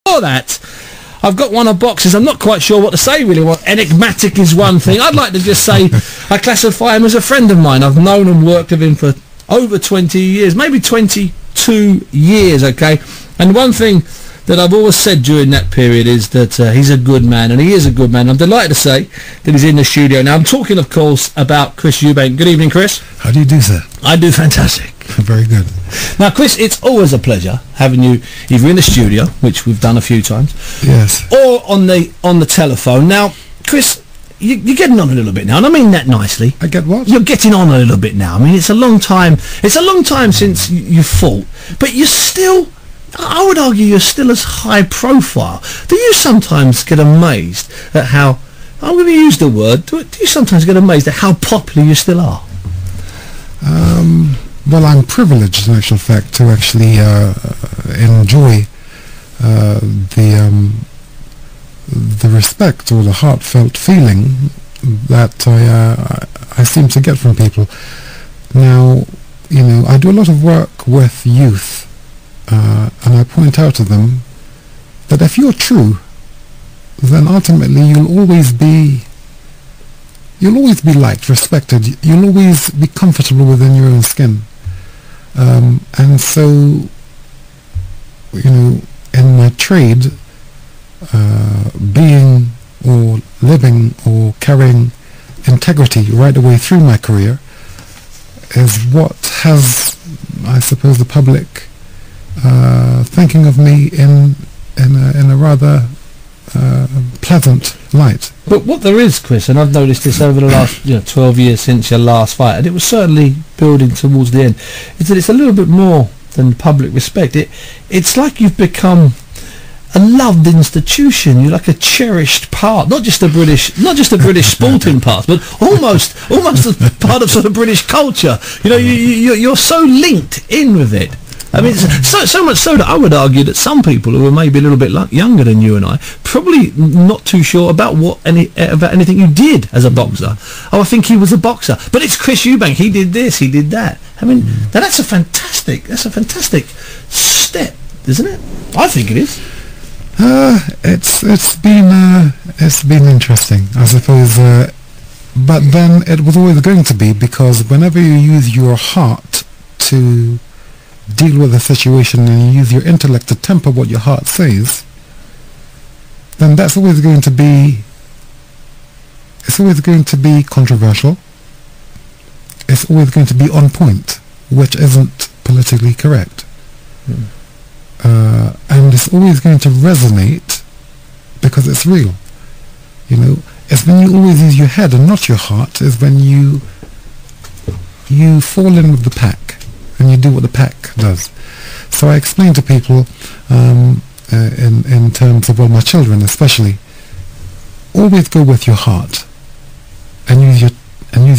before that, I've got one of boxes. I'm not quite sure what to say, really. What enigmatic is one thing. I'd like to just say I classify him as a friend of mine. I've known and worked with him for over 20 years, maybe 22 years, okay? And one thing that I've always said during that period is that he's a good man, and he is a good man. I'm delighted to say that he's in the studio now. I'm talking, of course, about Chris Eubank. Good evening, Chris. How do you do, sir? I do fantastic. Very good. Now, Chris, it's always a pleasure having you either in the studio, which we've done a few times, yes, or on the telephone. Now, Chris, you're getting on a little bit now, and I mean that nicely. I get what? You're getting on a little bit now. I mean, it's a long time. It's a long time since you fought, but you're still, I would argue, you're still as high profile. Do you sometimes get amazed at how, I'm going to use the word, do you sometimes get amazed at how popular you still are? Well, I'm privileged, in actual fact, to actually enjoy the respect or the heartfelt feeling that I seem to get from people. Now, you know, I do a lot of work with youth, and I point out to them that if you're true, then ultimately you'll always be liked, respected. You'll always be comfortable within your own skin. And so, you know, in my trade, being or living or carrying integrity right away through my career is what has, I suppose, the public thinking of me in a rather pleasant light. But what there is, Chris, and I've noticed this over the last 12 years since your last fight, and it was certainly building towards the end, is that it's a little bit more than public respect. It's like you've become a loved institution. You're like a cherished part, not just a British sporting part, but almost a part of sort of British culture. You know, you're so linked in with it. I mean, so much so that I would argue that some people who are maybe a little bit younger than you and I, probably not too sure about about anything you did as a boxer. Oh, I think he was a boxer, but it's Chris Eubank. He did this, he did that. I mean, that's a fantastic step, isn't it? I think it is. It's been interesting, I suppose. But then it was always going to be, because whenever you use your heart to deal with a situation and you use your intellect to temper what your heart says, then that's always going to be, it's always going to be controversial. It's always going to be on point, which isn't politically correct. And it's always going to resonate because it's real. You know, it's when you always use your head and not your heart is when you fall in with the pack and you do what the pack does. So I explain to people in terms of, well, my children especially, always go with your heart and use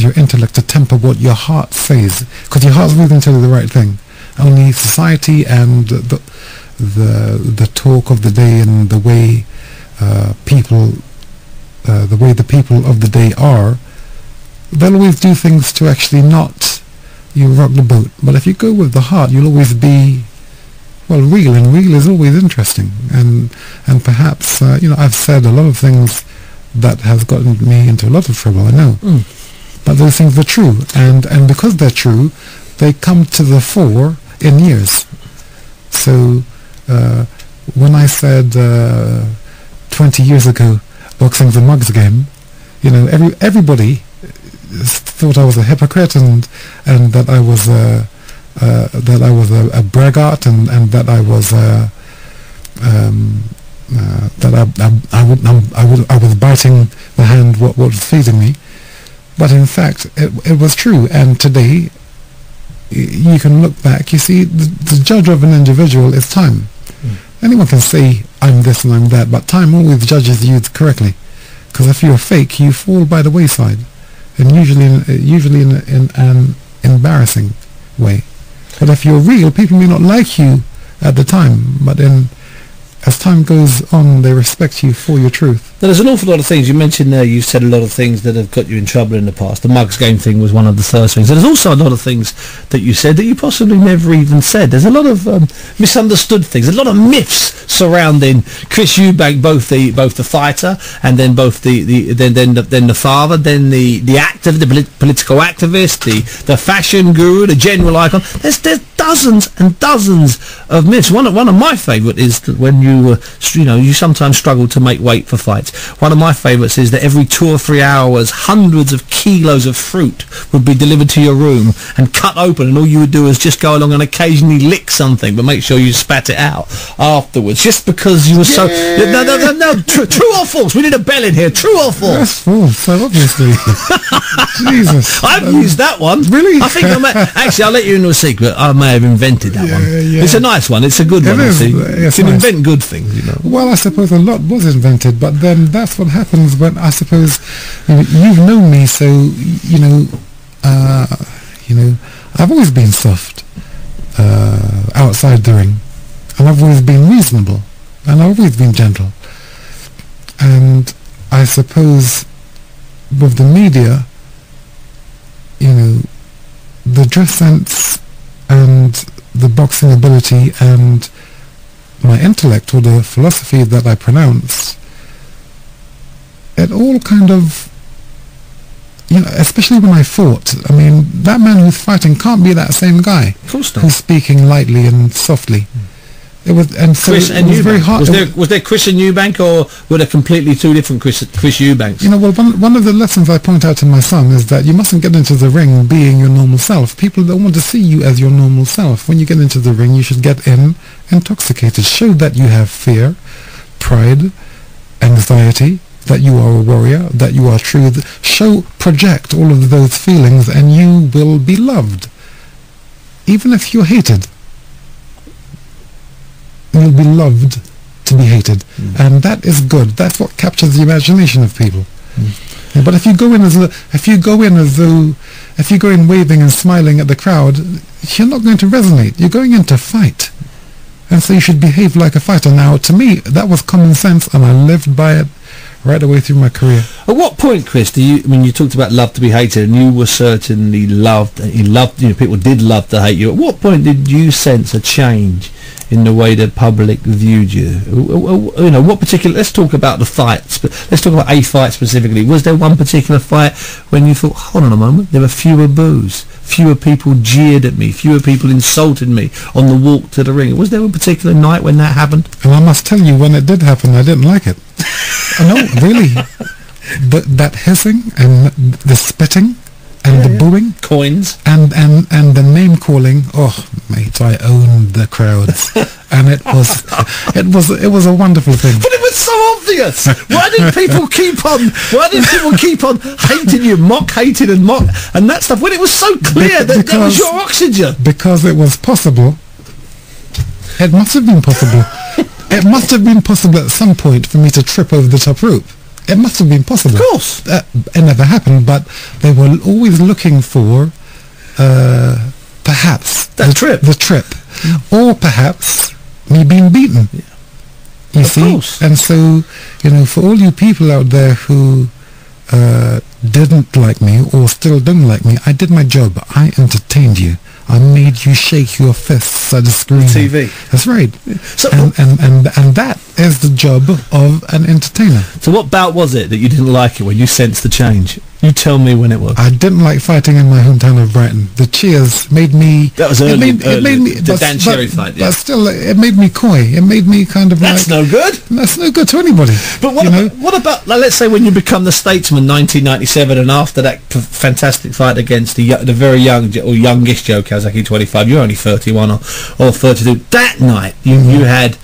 your intellect to temper what your heart says, because your heart's really going to tell you the right thing. Only society and the talk of the day and the way the people of the day are, they'll always do things to actually not you rock the boat. But if you go with the heart, you'll always be, well, real, and real is always interesting. And perhaps I've said a lot of things that has gotten me into a lot of trouble, I know. But those things are true, and because they're true, they come to the fore in years. So when I said 20 years ago, boxing's a mug's game, you know, everybody thought I was a hypocrite and that I was a braggart and that I was I was biting the hand what was feeding me. But in fact, it was true. And today, you can look back. You see, the judge of an individual is time. Anyone can say I'm this and I'm that, but time always judges you correctly. Because if you're fake, you fall by the wayside, and usually in an embarrassing way. But if you're real, people may not like you at the time, but as time goes on, they respect you for your truth. Now, there's an awful lot of things you mentioned there. You've said a lot of things that have got you in trouble in the past. The mugs game thing was one of the first things. There's also a lot of things that you said that you possibly never even said. There's a lot of misunderstood things, a lot of myths surrounding Chris Eubank, both the fighter and then both then the father, then the actor, the political activist, the fashion guru, the general icon. There's dozens and dozens of myths. One of my favourite is that when you sometimes struggle to make weight for fights. One of my favourites is that every 2 or 3 hours, hundreds of kilos of fruit would be delivered to your room and cut open, and all you would do is just go along and occasionally lick something, but make sure you spat it out afterwards, just because you were so... No, true or false? We need a bell in here. True or false? That's false, so obviously. Jesus. I've used that one. Really? I think actually, I'll let you into a secret. I may have invented that one. Yeah. It's a nice one. It's a good one. You can invent good things, Well, I suppose a lot was invented, but then that's what happens when, I suppose, you've known me, so I've always been soft outside the ring, and I've always been reasonable, and I've always been gentle. And I suppose with the media, the dress sense and the boxing ability and my intellect, or the philosophy that I pronounce, it all kind of, especially when I fought, I mean, that man who's fighting can't be that same guy. Of course not. Who's speaking lightly and softly. It was, and so Chris and it was very hard. Was there Chris and Eubank, or were there completely two different Chris Eubanks? One of the lessons I point out to my son is that you mustn't get into the ring being your normal self. People don't want to see you as your normal self. When you get into the ring, you should get in intoxicated. Show that you have fear, pride, anxiety, that you are a warrior, that you are true. Project all of those feelings, and you will be loved. Even if you're hated, you'll be loved to be hated. And that is good. That's what captures the imagination of people. But if you go in waving and smiling at the crowd, you're not going to resonate. You're going in to fight. And so you should behave like a fighter. Now, to me, that was common sense, and I lived by it right away through my career. At what point, Chris, you talked about love to be hated, and you were certainly loved, people did love to hate you. At what point did you sense a change in the way the public viewed you? What particular... Let's talk about the fights, but let's talk about a fight specifically. Was there one particular fight when you thought, hold on a moment, there were fewer boos, fewer people jeered at me, fewer people insulted me on the walk to the ring? Was there a particular night when that happened? And I must tell you, when it did happen, I didn't like it. No, really. That hissing and the spitting and the booing, coins, and the name calling. Oh, mate, I owned the crowds, and it was a wonderful thing. But it was so obvious. Why did people keep on hating you, hating and that stuff, when it was so clear that was your oxygen? Because it was possible. It must have been possible. It must have been possible at some point for me to trip over the top rope. It must have been possible. Of course. It never happened, but they were always looking for perhaps the trip, or perhaps me being beaten. Yeah. You of see? Course. And so, for all you people out there who didn't like me or still don't like me, I did my job. I entertained you. I made you shake your fists at the screen. TV. That's right. So, and that is the job of an entertainer. So what bout was it that you didn't like it when you sensed the change? You tell me when it was. I didn't like fighting in my hometown of Brighton. The cheers made me... That was early. It made me, the Dan Cherry fight, yeah. But still, it made me coy. It made me kind of That's no good. That's no good to anybody. But what about, let's say, when you become the Statesman 1997, and after that fantastic fight against the very young, or youngest Joe Kazaki, 25, you're only 31 or 32. That night, you had...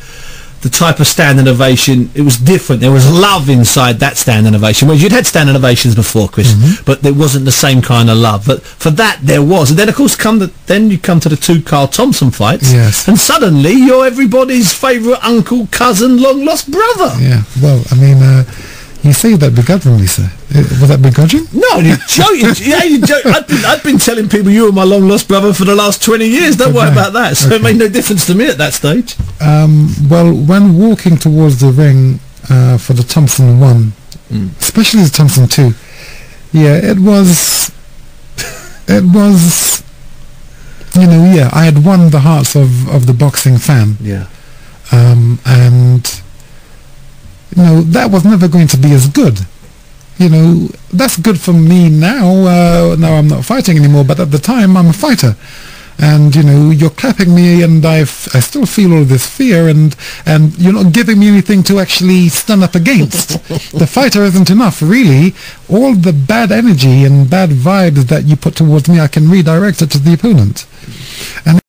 the type of standing ovation, it was different. There was love inside that standing ovation. Whereas you'd had standing ovations before, Chris, but there wasn't the same kind of love. But for that, there was. And then, of course, you come to the two Carl Thompson fights, yes. And suddenly you're everybody's favourite uncle, cousin, long-lost brother. Yeah, well, I mean, you say that begrudgingly, sir. Was that begrudging? No, you're joking. Yeah, you're joking. I've been telling people you were my long-lost brother for the last 20 years. Don't worry about that. So it made no difference to me at that stage. Well, when walking towards the ring, for the Thompson 1, especially the Thompson 2. Yeah, it was, you know, yeah, I had won the hearts of the boxing fan. Yeah. And, you know, that was never going to be as good. You know, that's good for me now. Now I'm not fighting anymore, but at the time I'm a fighter. And, you know, you're clapping me and I still feel all this fear and you're not giving me anything to actually stand up against. The fighter isn't enough, really. All the bad energy and bad vibes that you put towards me, I can redirect it to the opponent. And